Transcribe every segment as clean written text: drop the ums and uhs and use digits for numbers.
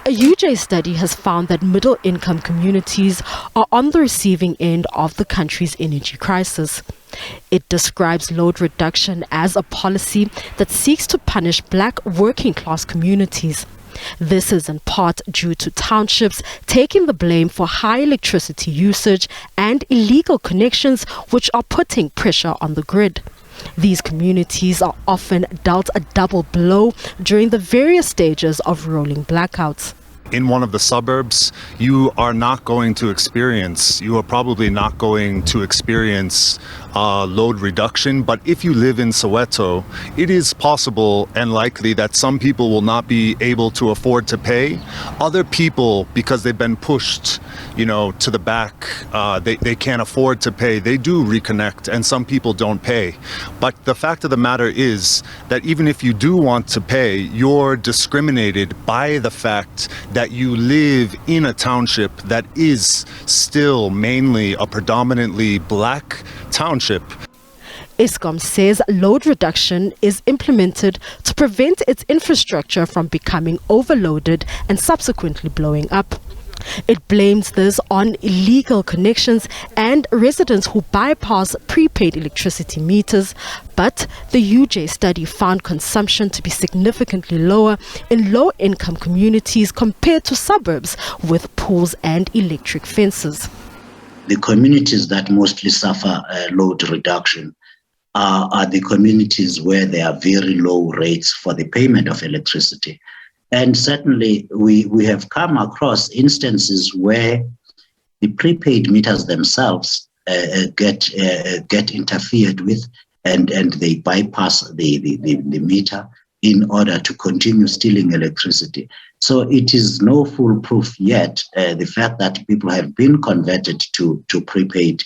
A UJ study has found that middle-income communities are on the receiving end of the country's energy crisis. It describes load reduction as a policy that seeks to punish black working-class communities. This is in part due to townships taking the blame for high electricity usage and illegal connections, which are putting pressure on the grid. These communities are often dealt a double blow during the various stages of rolling blackouts. In one of the suburbs, you are probably not going to experience load reduction. But if you live in Soweto, it is possible and likely that some people will not be able to afford to pay. Other people, because they've been pushed, to the back, they can't afford to pay. They do reconnect, and some people don't pay. But the fact of the matter is that even if you do want to pay, you're discriminated by the fact that you live in a township that is still mainly a predominantly black township. Eskom says load reduction is implemented to prevent its infrastructure from becoming overloaded and subsequently blowing up. It blames this on illegal connections and residents who bypass prepaid electricity meters, but the UJ study found consumption to be significantly lower in low-income communities compared to suburbs with pools and electric fences. The communities that mostly suffer load reduction are the communities where there are very low rates for the payment of electricity. And certainly we have come across instances where the prepaid meters themselves get interfered with and they bypass the meter in order to continue stealing electricity. So it is no foolproof yet, the fact that people have been converted to prepaid.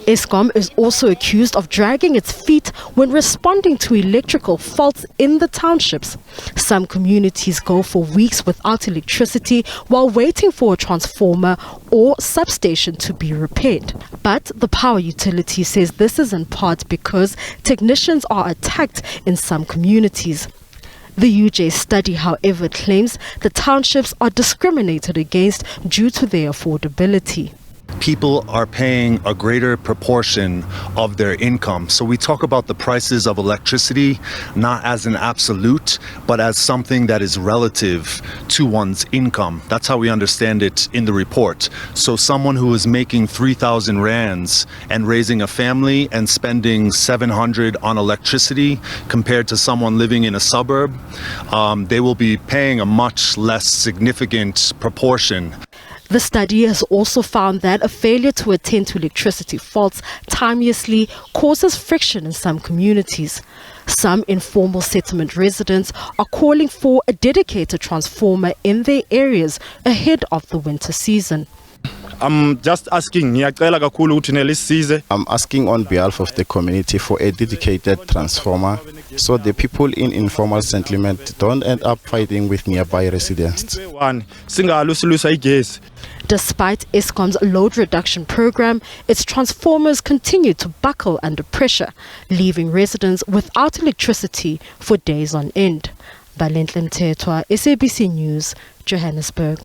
Eskom is also accused of dragging its feet when responding to electrical faults in the townships. Some communities go for weeks without electricity while waiting for a transformer or substation to be repaired. But the power utility says this is in part because technicians are attacked in some communities. The UJ study, however, claims the townships are discriminated against due to their affordability. People are paying a greater proportion of their income. So we talk about the prices of electricity not as an absolute, but as something that is relative to one's income. That's how we understand it in the report. So someone who is making 3,000 rands and raising a family and spending 700 on electricity compared to someone living in a suburb, they will be paying a much less significant proportion. The study has also found that a failure to attend to electricity faults timeously causes friction in some communities. Some informal settlement residents are calling for a dedicated transformer in their areas ahead of the winter season. I'm just asking, I'm asking on behalf of the community for a dedicated transformer so the people in informal settlement don't end up fighting with nearby residents. Despite Eskom's load reduction program, its transformers continue to buckle under pressure, leaving residents without electricity for days on end. Balenhle Mthethwa, SABC News, Johannesburg.